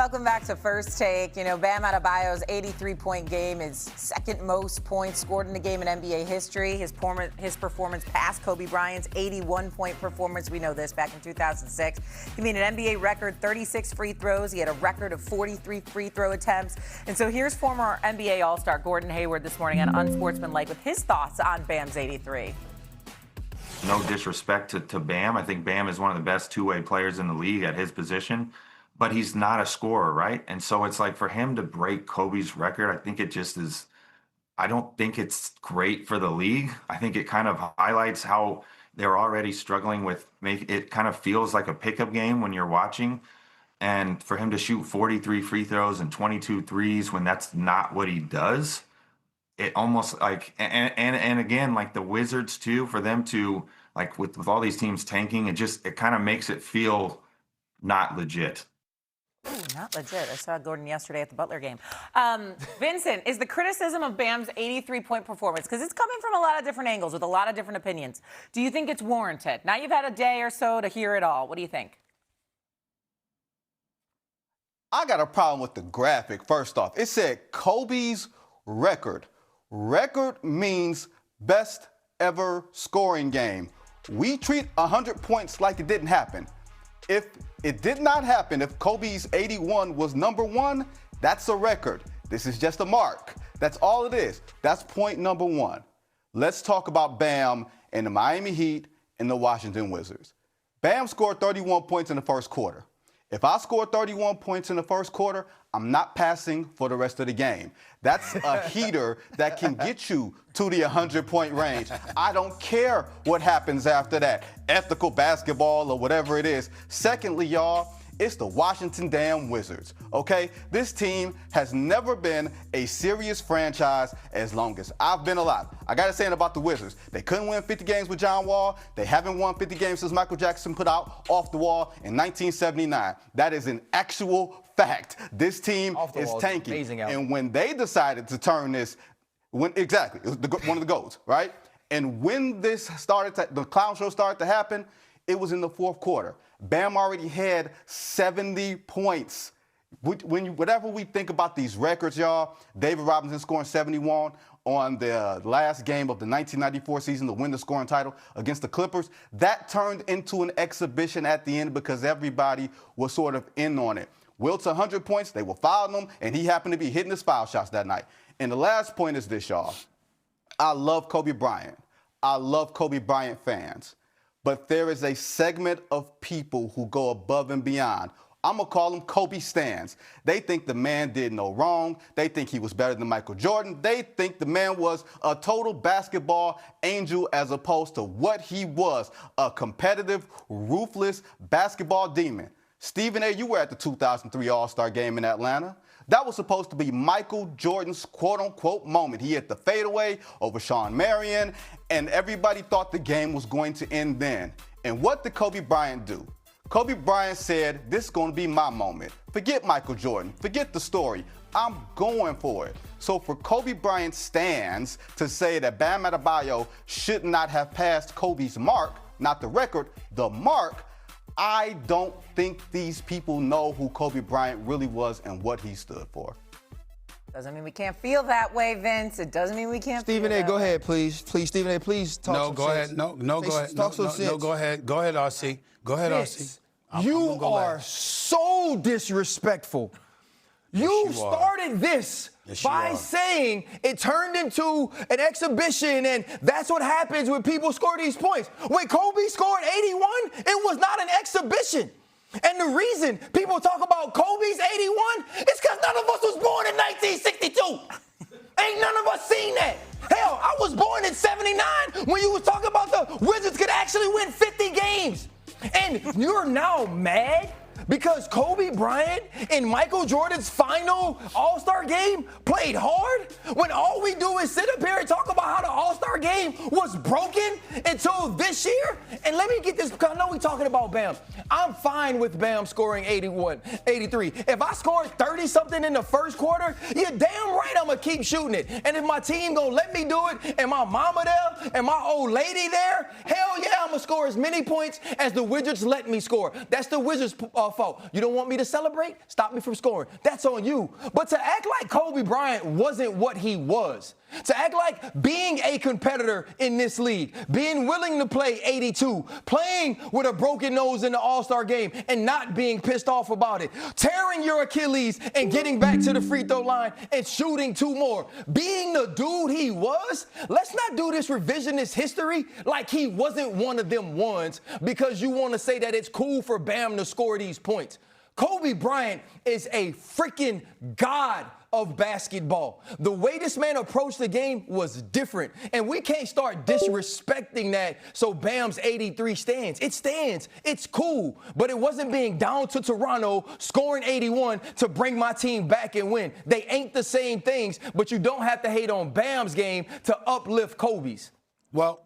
Welcome back to First Take. You know, Bam Adebayo's 83-point game is second most points scored in a game in NBA history. His performance passed Kobe Bryant's 81-point performance. We know this back in 2006. He made an NBA record 36 free throws. He had a record of 43 free throw attempts. And so here's former NBA All-Star Gordon Hayward this morning on Unsportsmanlike with his thoughts on Bam's 83. No disrespect to Bam. I think Bam is one of the best two-way players in the league at his position. But he's not a scorer, right? And so it's like for him to break Kobe's record, I think it just is, I don't think it's great for the league. I think it kind of highlights how they're already struggling with, it kind of feels like a pickup game when you're watching. And for him to shoot 43 free throws and 22 threes when that's not what he does, it almost like, and again, like the Wizards too, for them to, like with all these teams tanking, it kind of makes it feel not legit. Ooh, not legit. I saw Gordon yesterday at the Butler game. Vincent, is the criticism of Bam's 83-point performance, because it's coming from a lot of different angles with a lot of different opinions, do you think it's warranted? Now you've had a day or so to hear it all. What do you think? I got a problem with the graphic, first off. It said Kobe's record. Record means best ever scoring game. We treat 100 points like it didn't happen. If it did not happen, if Kobe's 81 was number one, that's a record. This is just a mark. That's all it is. That's point number one. Let's talk about Bam and the Miami Heat and the Washington Wizards. Bam scored 31 points in the first quarter. If I scored 31 points in the first quarter, I'm not passing for the rest of the game. That's a heater that can get you to the 100-point range. I don't care what happens after that, ethical basketball or whatever it is. Secondly, y'all, it's the Washington damn Wizards, okay? This team has never been a serious franchise as long as I've been alive. I got to say it about the Wizards. They couldn't win 50 games with John Wall. They haven't won 50 games since Michael Jackson put out Off the Wall in 1979. That is an actual fact. This team is tanking. And when they decided to turn this, exactly, it was one of the goals, right? And when this started, the clown show started to happen, it was in the fourth quarter. Bam already had 70 points. Whatever we think about these records, y'all, David Robinson scoring 71 on the last game of the 1994 season to win the scoring title against the Clippers, that turned into an exhibition at the end because everybody was sort of in on it. Wilt's 100 points, they were fouling him, and he happened to be hitting his foul shots that night. And the last point is this, y'all. I love Kobe Bryant. I love Kobe Bryant fans. But there is a segment of people who go above and beyond. I'm going to call them Kobe stans. They think the man did no wrong. They think he was better than Michael Jordan. They think the man was a total basketball angel as opposed to what he was, a competitive, ruthless basketball demon. Stephen A., you were at the 2003 All-Star game in Atlanta. That was supposed to be Michael Jordan's quote-unquote moment. He hit the fadeaway over Shawn Marion, and everybody thought the game was going to end then. And what did Kobe Bryant do? Kobe Bryant said, this is going to be my moment. Forget Michael Jordan. Forget the story. I'm going for it. So for Kobe Bryant stans to say that Bam Adebayo should not have passed Kobe's mark, not the record, the mark, I don't think these people know who Kobe Bryant really was and what he stood for. Doesn't mean we can't feel that way, Vince. It doesn't mean we can't Stephen feel A., that go way. ahead, please. Please, Stephen A., please talk some go sense. ahead. No, go ahead. Talk some sense. No, go ahead. Go ahead, RC. Go ahead, Vince, RC. you I'm go are last. so disrespectful. You started this by saying it turned into an exhibition, and that's what happens when people score these points. When Kobe scored 81, it was not an exhibition. And the reason people talk about Kobe's 81 is because none of us was born in 1962. Ain't none of us seen that. Hell, I was born in 79 when you was talking about the Wizards could actually win 50 games. And you're now mad because Kobe Bryant in Michael Jordan's final All-Star game played hard when all we do is sit up here and talk about how the All-Star game was broken until this year? And let me get this, because I know we're talking about Bam. I'm fine with Bam scoring 81, 83. If I scored 30-something in the first quarter, you're damn right I'm going to keep shooting it. And if my team going to let me do it and my mama there and my old lady there, hell yeah, I'm going to score as many points as the Wizards let me score. That's the Wizards' fault. You don't want me to celebrate? Stop me from scoring. That's on you. But to act like Kobe Bryant wasn't what he was, to act like being a competitor in this league, being willing to play 82, playing with a broken nose in the All-Star game and not being pissed off about it, tearing your Achilles and getting back to the free throw line and shooting 2 more, being the dude he was, let's not do this revisionist history like he wasn't one of them ones because you want to say that it's cool for Bam to score these points. Kobe Bryant is a freaking god of basketball. The way this man approached the game was different, and we can't start disrespecting that so Bam's 83 stands. It stands. It's cool, but it wasn't being down to Toronto, scoring 81 to bring my team back and win. They ain't the same things, but you don't have to hate on Bam's game to uplift Kobe's. Well,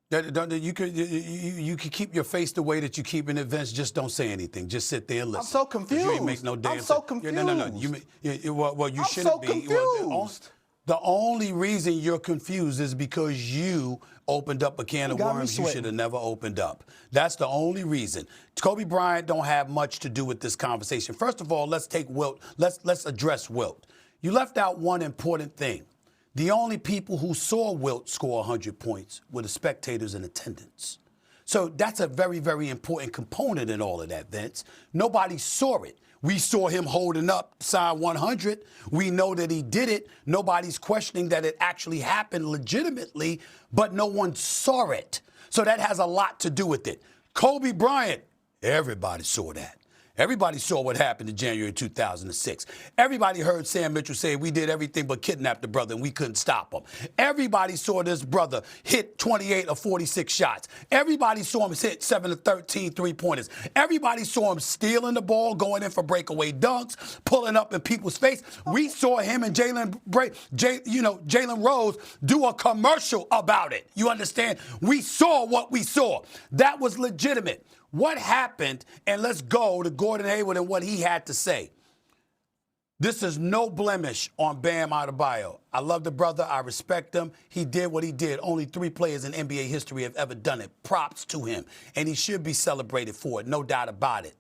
you could keep your face the way that you keep in events. Just don't say anything. Just sit there and listen. I'm so confused. You ain't make no damn I'm so sense. confused. No. You shouldn't so be. confused. The only reason you're confused is because you opened up a can of worms you should have never opened up. That's the only reason. Kobe Bryant don't have much to do with this conversation. First of all, let's take Wilt. Let's address Wilt. You left out one important thing. The only people who saw Wilt score 100 points were the spectators in attendance. So that's a very, very important component in all of that, Vince. Nobody saw it. We saw him holding up side 100. We know that he did it. Nobody's questioning that it actually happened legitimately, but no one saw it. So that has a lot to do with it. Kobe Bryant, everybody saw that. Everybody saw what happened in January 2006. Everybody heard Sam Mitchell say we did everything but kidnap the brother and we couldn't stop him. Everybody saw this brother hit 28 or 46 shots. Everybody saw him hit 7 of 13 three-pointers. Everybody saw him stealing the ball, going in for breakaway dunks, pulling up in people's face. We saw him and Jalen Rose do a commercial about it. You understand? We saw what we saw. That was legitimate. What happened, and let's go to Gordon Hayward and what he had to say. This is no blemish on Bam Adebayo. I love the brother. I respect him. He did what he did. Only 3 players in NBA history have ever done it. Props to him. And he should be celebrated for it, no doubt about it.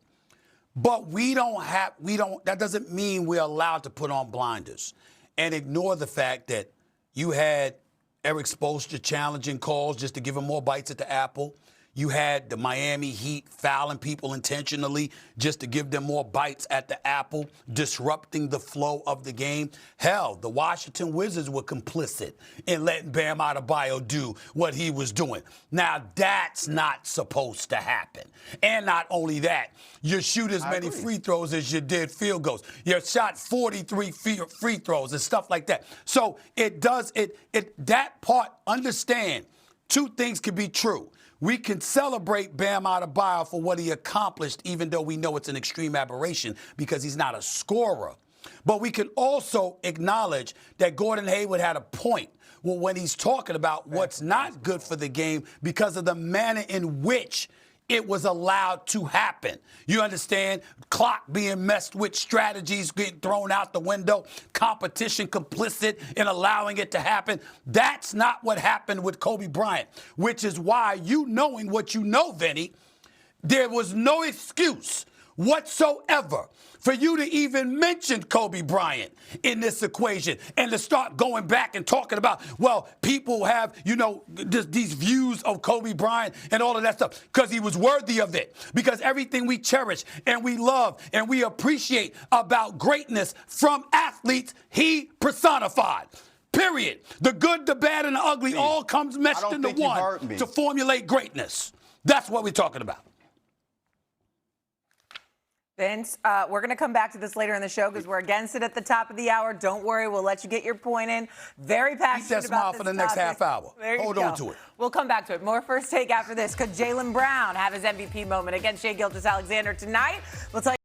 But that doesn't mean we're allowed to put on blinders and ignore the fact that you had Eric Spoelstra challenging calls just to give him more bites at the apple. You had the Miami Heat fouling people intentionally just to give them more bites at the apple, disrupting the flow of the game. Hell, the Washington Wizards were complicit in letting Bam Adebayo do what he was doing. Now, that's not supposed to happen. And not only that, you shoot as many free throws as you did field goals. You shot 43 free throws and stuff like that. So that part, understand, 2 things can be true. We can celebrate Bam Adebayo for what he accomplished, even though we know it's an extreme aberration because he's not a scorer. But we can also acknowledge that Gordon Hayward had a point when he's talking about what's not good for the game because of the manner in which it was allowed to happen. You understand? Clock being messed with, strategies getting thrown out the window, competition complicit in allowing it to happen. That's not what happened with Kobe Bryant, which is why, you knowing what you know, Vinny, there was no excuse whatsoever for you to even mention Kobe Bryant in this equation and to start going back and talking about, well, people have, these views of Kobe Bryant and all of that stuff because he was worthy of it. Because everything we cherish and we love and we appreciate about greatness from athletes, he personified. Period. The good, the bad, and the ugly all comes meshed into one to formulate greatness. That's what we're talking about. Vince, we're going to come back to this later in the show because we're against it at the top of the hour. Don't worry, we'll let you get your point in. Very passionate about this Keep that smile for the next half hour. Hold on to it. We'll come back to it. More First Take after this. Could Jaylen Brown have his MVP moment against Shai Gilgeous-Alexander tonight? We'll tell you.